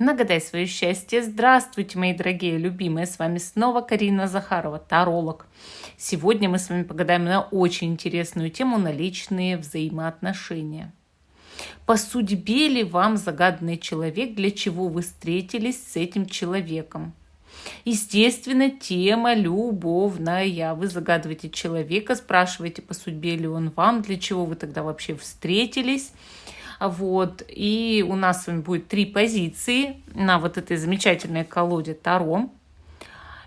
Нагадай свое счастье. Здравствуйте, мои дорогие, любимые. С вами снова Карина Захарова, таролог. Сегодня мы с вами погадаем на очень интересную тему, на личные взаимоотношения. По судьбе ли вам загаданный человек, для чего вы встретились с этим человеком? Естественно, тема любовная. Вы загадываете человека, спрашиваете, по судьбе ли он вам, для чего вы тогда вообще встретились. Вот. И у нас с вами будет 3 позиции на вот этой замечательной колоде Таро.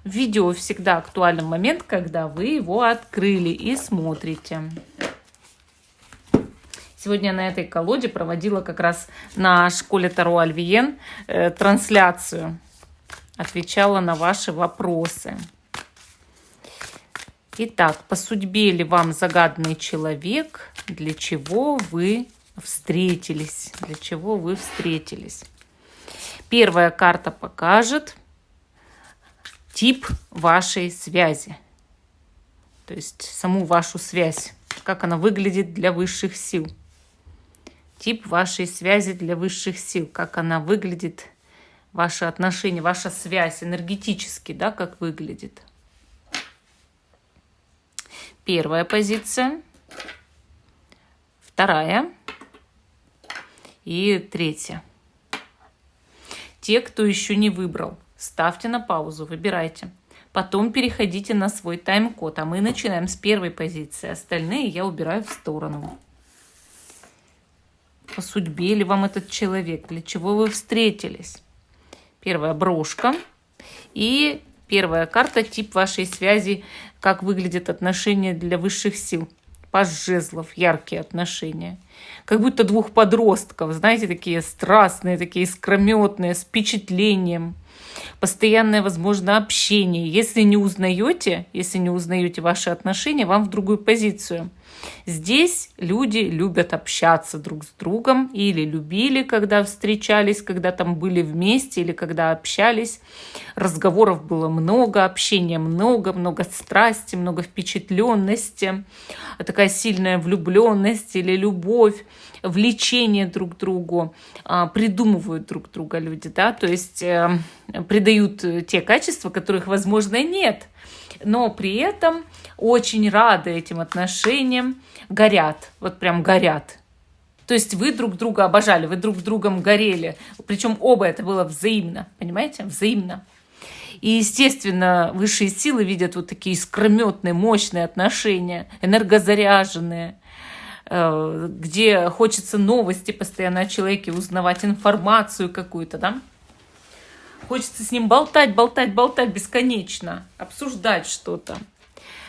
Видео всегда актуален момент, когда вы его открыли и смотрите. Сегодня на этой колоде проводила как раз на школе Таро Альвиен трансляцию. Отвечала на ваши вопросы. Итак, по судьбе ли вам загаданный человек, для чего вы встретились? Для чего вы встретились? Первая карта покажет тип вашей связи. То есть саму вашу связь. Как она выглядит для высших сил. Тип вашей связи для высших сил. Как она выглядит, ваши отношения, ваша связь энергетически, да, как выглядит. Первая позиция. Вторая. И третья. Те, кто еще не выбрал, ставьте на паузу, выбирайте. Потом переходите на свой тайм-код. А мы начинаем с первой позиции. Остальные я убираю в сторону. По судьбе ли вам этот человек? Для чего вы встретились? Первая брошка. И первая карта, тип вашей связи, как выглядят отношения для высших сил. Паж жезлов, яркие отношения. Как будто 2 подростков, знаете, такие страстные, такие искрометные, с впечатлением. Постоянное, возможно, общение. Если не узнаете ваши отношения, вам в другую позицию. Здесь люди любят общаться друг с другом или любили, когда встречались, когда там были вместе или когда общались. Разговоров было много, общения много, много страсти, много впечатленности, такая сильная влюбленность или любовь, влечение друг к другу, придумывают друг друга люди, да, то есть придают те качества, которых, возможно, нет, но при этом очень рады этим отношениям, горят, вот прям горят. То есть вы друг друга обожали, вы друг с другом горели, причем оба это было взаимно, понимаете, взаимно. И, естественно, высшие силы видят вот такие искрометные, мощные отношения, энергозаряженные, где хочется новости постоянно о человеке, узнавать информацию какую-то, да? Хочется с ним болтать бесконечно, обсуждать что-то,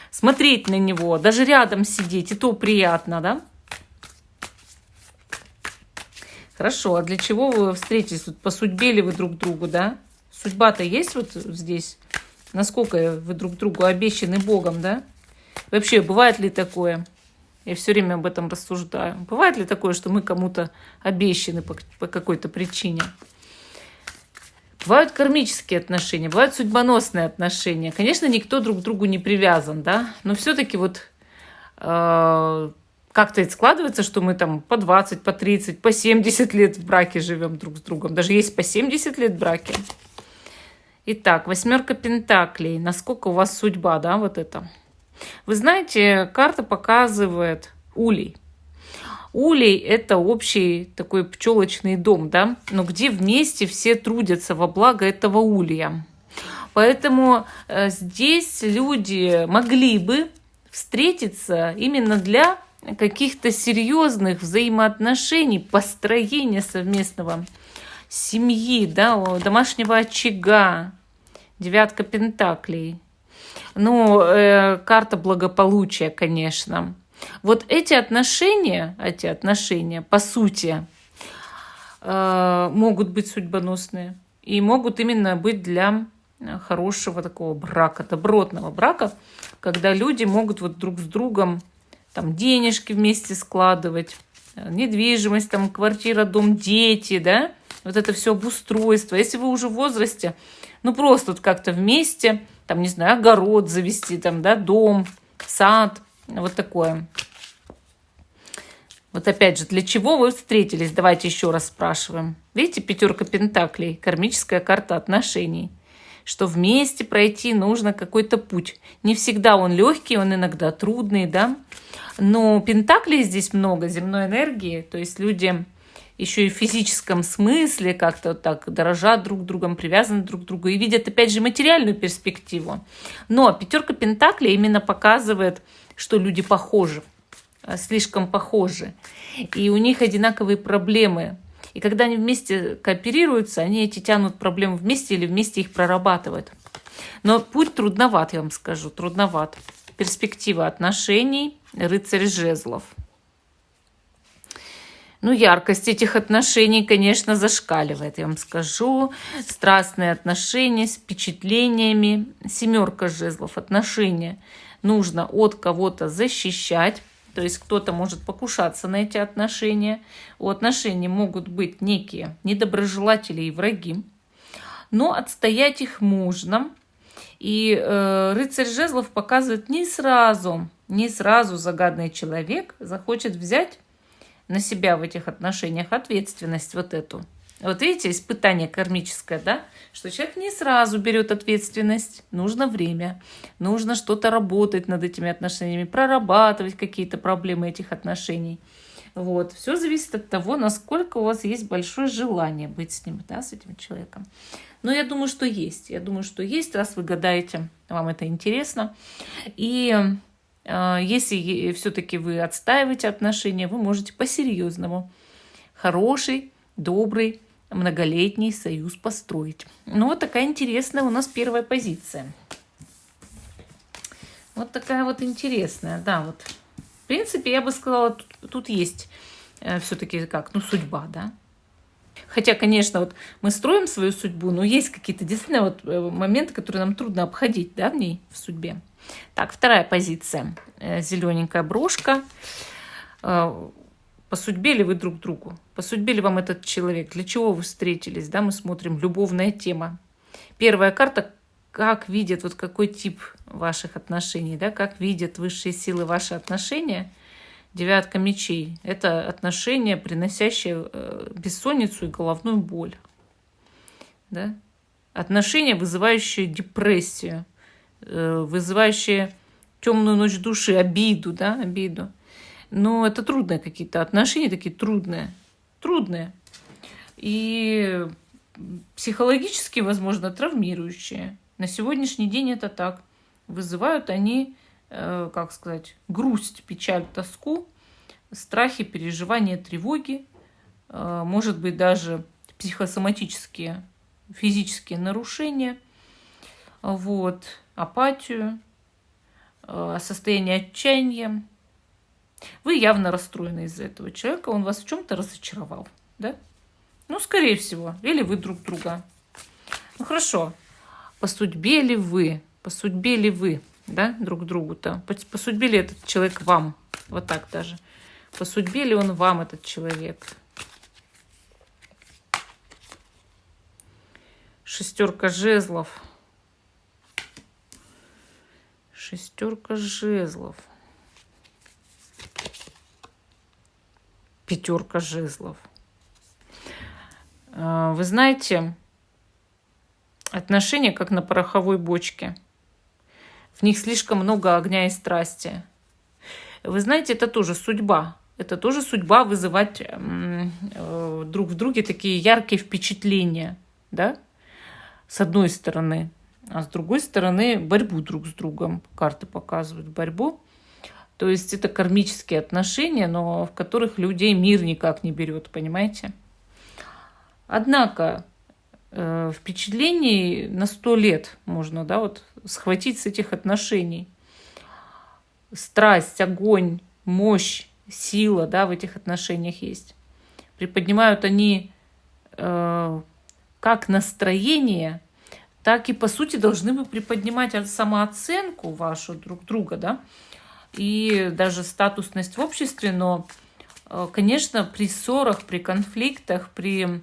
смотреть на него, даже рядом сидеть, и то приятно, да? Хорошо, а для чего вы встретились? Вот по судьбе ли вы друг другу, да? Судьба-то есть вот здесь? Насколько вы друг другу обещаны Богом, да? Вообще, бывает ли такое? Я все время об этом рассуждаю. Бывает ли такое, что мы кому-то обещаны по какой-то причине? Бывают кармические отношения, бывают судьбоносные отношения. Конечно, никто друг к другу не привязан, да? Но все-таки вот как-то это складывается, что мы там по 20, по 30, по 70 лет в браке живем друг с другом. Даже есть по 70 лет в браке. Итак, 8 пентаклей. Насколько у вас судьба, да, вот это? Вы знаете, карта показывает улей. Улей – это общий такой пчелочный дом, да, но где вместе все трудятся во благо этого улья. Поэтому здесь люди могли бы встретиться именно для каких-то серьезных взаимоотношений, построения совместного семьи, да, домашнего очага. 9 пентаклей. Ну, карта благополучия, конечно. Вот эти отношения, по сути, могут быть судьбоносные и могут именно быть для хорошего такого брака, добротного брака, когда люди могут вот друг с другом там денежки вместе складывать, недвижимость, там квартира, дом, дети, да, вот это все обустройство. Если вы уже в возрасте, ну просто вот как-то вместе, там, не знаю, огород завести, там, да, дом, сад, вот такое. Вот опять же, для чего вы встретились? Давайте еще раз спрашиваем. Видите, пятерка пентаклей, кармическая карта отношений. Что вместе пройти нужно какой-то путь. Не всегда он легкий, он иногда трудный, да. Но пентаклей здесь много, земной энергии. То есть люди еще и в физическом смысле как-то вот так дорожат друг другом, привязаны друг к другу и видят, опять же, материальную перспективу. Но пятерка пентаклей именно показывает, что люди похожи, слишком похожи. И у них одинаковые проблемы. И когда они вместе кооперируются, они эти тянут проблемы вместе или вместе их прорабатывают. Но путь трудноват, я вам скажу, трудноват. Перспектива отношений, рыцарь жезлов. Ну, яркость этих отношений, конечно, зашкаливает, я вам скажу. Страстные отношения с впечатлениями. Семерка жезлов, отношения. Нужно от кого-то защищать. То есть кто-то может покушаться на эти отношения. У отношений могут быть некие недоброжелатели и враги. Но отстоять их можно. И рыцарь жезлов показывает не сразу загадный человек захочет взять на себя в этих отношениях ответственность вот эту. Вот видите, испытание кармическое, да? Что человек не сразу берет ответственность. Нужно время. Нужно что-то работать над этими отношениями, прорабатывать какие-то проблемы этих отношений. Вот. Все зависит от того, насколько у вас есть большое желание быть с ним, да, с этим человеком. Но я думаю, что есть. Я думаю, что есть, раз вы гадаете, вам это интересно. И если все-таки вы отстаиваете отношения, вы можете по-серьезному хороший, добрый, многолетний союз построить. Ну, вот такая интересная у нас первая позиция. Вот такая вот интересная, да, вот. В принципе, я бы сказала, тут есть все-таки как, ну, судьба, да. Хотя, конечно, вот мы строим свою судьбу, но есть какие-то действительно вот моменты, которые нам трудно обходить, да, в ней, в судьбе. Так, вторая позиция. Зелененькая брошка. По судьбе ли вы друг другу? По судьбе ли вам этот человек? Для чего вы встретились? Да, мы смотрим любовная тема. Первая карта, как видят, вот какой тип ваших отношений, да, как видят высшие силы ваши отношения. Девятка мечей. Это отношения, приносящие бессонницу и головную боль. Да? Отношения, вызывающие депрессию, вызывающие темную ночь души, обиду, да, обиду. Но это трудные какие-то отношения, такие трудные. И психологически, возможно, травмирующие. На сегодняшний день это так. Вызывают они, как сказать, грусть, печаль, тоску, страхи, переживания, тревоги. Может быть, даже психосоматические, физические нарушения. Вот. Апатию, состояние отчаяния. Вы явно расстроены из-за этого человека, он вас в чем-то разочаровал, да? Ну, скорее всего. Или вы друг друга. Ну, хорошо. По судьбе ли вы, да, друг другу-то? По судьбе ли этот человек вам? Вот так даже. По судьбе ли он вам, этот человек? Шестерка жезлов. Шестерка жезлов. Пятерка жезлов. Вы знаете, отношения как на пороховой бочке. В них слишком много огня и страсти. Вы знаете, это тоже судьба. Это тоже судьба вызывать друг в друге такие яркие впечатления, да? С одной стороны. А с другой стороны, борьбу друг с другом. Карты показывают борьбу. То есть это кармические отношения, но в которых людей мир никак не берет, понимаете? Однако впечатлений на 100 лет можно, да, вот схватить с этих отношений. Страсть, огонь, мощь, сила, да, в этих отношениях есть. Приподнимают они как настроение, так и, по сути, должны бы приподнимать самооценку вашу друг друга, да, и даже статусность в обществе, но, конечно, при ссорах, при конфликтах, при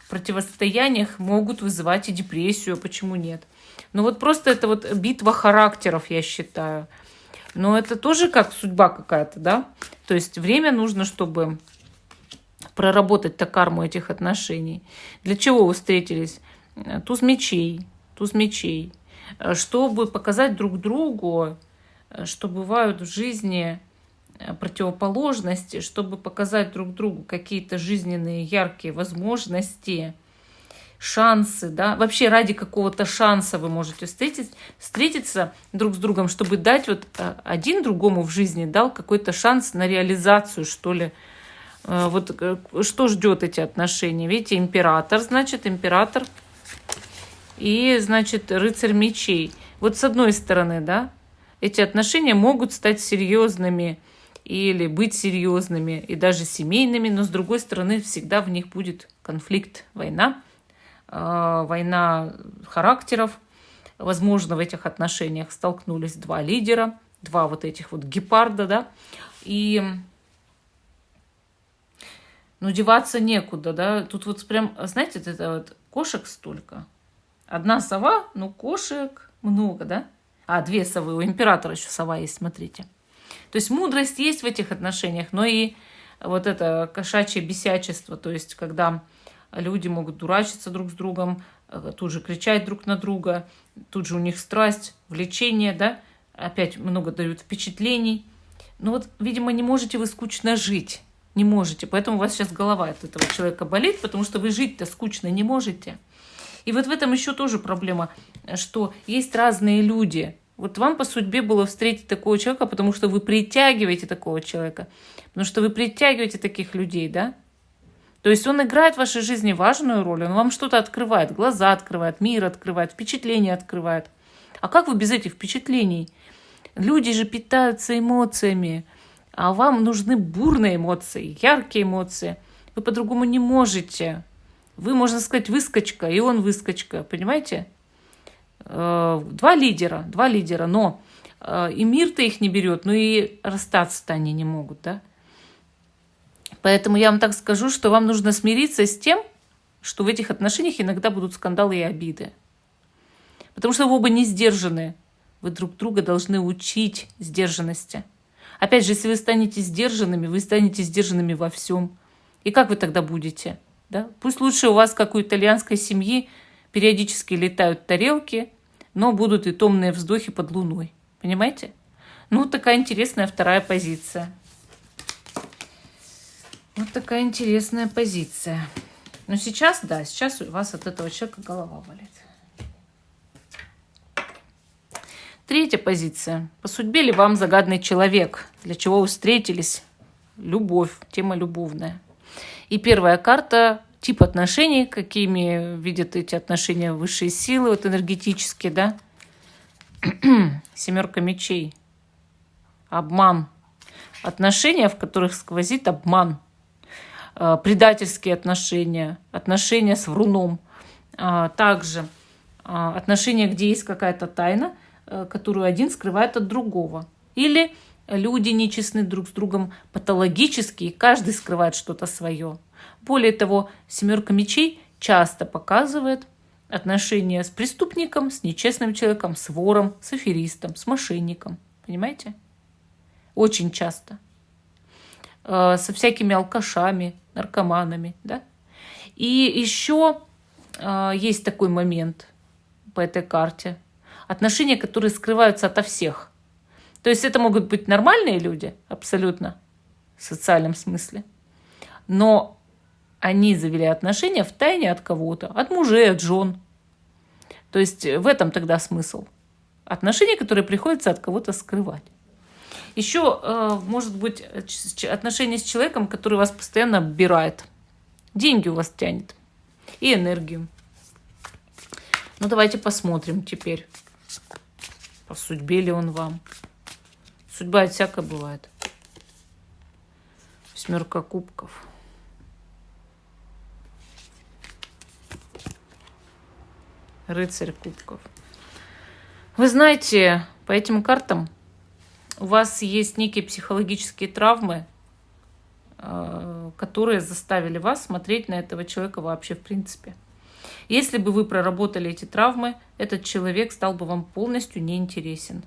противостояниях могут вызывать и депрессию, почему нет? Ну вот просто это вот битва характеров, я считаю. Но это тоже как судьба какая-то, да? То есть время нужно, чтобы проработать-то карму этих отношений. Для чего вы встретились? Туз мечей, туз мечей. Чтобы показать друг другу, что бывают в жизни противоположности, чтобы показать друг другу какие-то жизненные яркие возможности, шансы, да, вообще ради какого-то шанса вы можете встретиться друг с другом, чтобы дать вот один другому в жизни дал какой-то шанс на реализацию, что ли. Вот что ждет эти отношения? Видите, император, значит, император и, значит, рыцарь мечей. Вот с одной стороны, да, эти отношения могут стать серьезными или быть серьезными и даже семейными, но с другой стороны всегда в них будет конфликт, война, война характеров. Возможно, в этих отношениях столкнулись два лидера, два вот этих вот гепарда, да, и ну, деваться некуда, да. Тут вот прям, знаете, это вот кошек столько. Одна сова, ну, кошек много, да. А, две совы, у императора еще сова есть, смотрите. То есть мудрость есть в этих отношениях, но и вот это кошачье бесячество, то есть когда люди могут дурачиться друг с другом, тут же кричать друг на друга, тут же у них страсть, влечение, да, опять много дают впечатлений. Ну вот, видимо, не можете вы скучно жить, не можете, поэтому у вас сейчас голова от этого человека болит, потому что вы жить-то скучно не можете. И вот в этом еще тоже проблема, что есть разные люди. Вот вам по судьбе было встретить такого человека, потому что вы притягиваете такого человека, потому что вы притягиваете таких людей, да? То есть он играет в вашей жизни важную роль, он вам что-то открывает, глаза открывает, мир открывает, впечатления открывает. А как вы без этих впечатлений? Люди же питаются эмоциями, а вам нужны бурные эмоции, яркие эмоции. Вы по-другому не можете. Вы, можно сказать, выскочка, и он выскочка, понимаете? Два лидера, но и мир-то их не берет, но и расстаться-то они не могут, да? Поэтому я вам так скажу, что вам нужно смириться с тем, что в этих отношениях иногда будут скандалы и обиды. Потому что вы оба не сдержаны. Вы друг друга должны учить сдержанности. Опять же, если вы станете сдержанными во всем. И как вы тогда будете? Да? Пусть лучше у вас, как у итальянской семьи, периодически летают тарелки, но будут и томные вздохи под луной. Понимаете? Ну, такая интересная вторая позиция. Вот такая интересная позиция. Но сейчас, да, сейчас у вас от этого человека голова болит. Третья позиция. По судьбе ли вам загадный человек? Для чего вы встретились? Любовь, тема любовная. И первая карта – тип отношений, какими видят эти отношения высшие силы, вот энергетические, да? Семерка мечей. Обман. Отношения, в которых сквозит обман. Предательские отношения, отношения с вруном. Также отношения, где есть какая-то тайна, которую один скрывает от другого. Или люди нечестны друг с другом патологически, и каждый скрывает что-то свое. Более того, семерка мечей часто показывает отношения с преступником, с нечестным человеком, с вором, с аферистом, с мошенником. Понимаете? Очень часто. Со всякими алкашами, наркоманами. Да? И еще есть такой момент по этой карте. Отношения, которые скрываются ото всех. То есть это могут быть нормальные люди, абсолютно, в социальном смысле. Но они завели отношения в тайне от кого-то, от мужей, от жен. То есть в этом тогда смысл. Отношения, которые приходится от кого-то скрывать. Еще может быть отношения с человеком, который вас постоянно оббирает. Деньги у вас тянет. И энергию. Ну, давайте посмотрим теперь, по судьбе ли он вам. Судьба всякое бывает. Семерка кубков. Рыцарь кубков. Вы знаете, по этим картам у вас есть некие психологические травмы, которые заставили вас смотреть на этого человека вообще в принципе. Если бы вы проработали эти травмы, этот человек стал бы вам полностью неинтересен.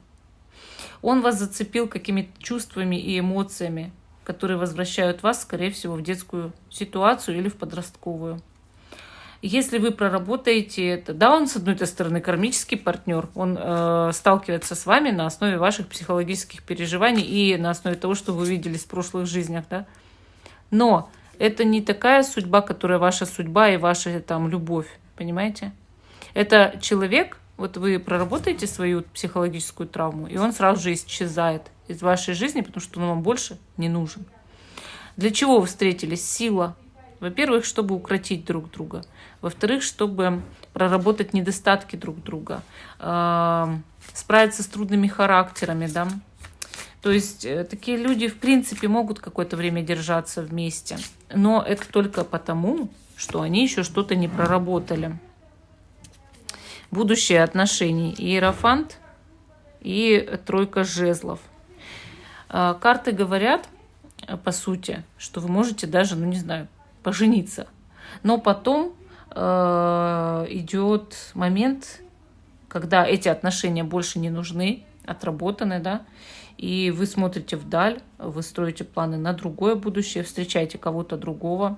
Он вас зацепил какими-то чувствами и эмоциями, которые возвращают вас, скорее всего, в детскую ситуацию или в подростковую. Если вы проработаете это, да, он, с одной стороны, кармический партнер, он сталкивается с вами на основе ваших психологических переживаний и на основе того, что вы видели в прошлых жизнях, да. Но это не такая судьба, которая ваша судьба и ваша там любовь, понимаете? Это человек, вот вы проработаете свою психологическую травму, и он сразу же исчезает из вашей жизни, потому что он вам больше не нужен. Для чего вы встретились? Сила. Во-первых, чтобы укротить друг друга. Во-вторых, чтобы проработать недостатки друг друга. Справиться с трудными характерами, да. То есть такие люди, в принципе, могут какое-то время держаться вместе. Но это только потому, что они еще что-то не проработали. Будущее отношений. Иерофант и тройка жезлов. Карты говорят, по сути, что вы можете даже, ну не знаю, пожениться. Но потом идет момент, когда эти отношения больше не нужны, отработаны, да, и вы смотрите вдаль, вы строите планы на другое будущее, встречаете кого-то другого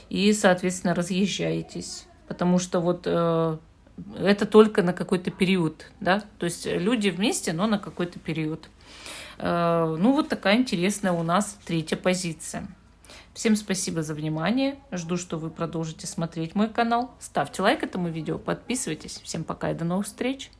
и, соответственно, разъезжаетесь. Потому что вот это только на какой-то период, да, то есть люди вместе, но на какой-то период. Ну, вот такая интересная у нас третья позиция. Всем спасибо за внимание. Жду, что вы продолжите смотреть мой канал. Ставьте лайк этому видео, подписывайтесь. Всем пока и до новых встреч.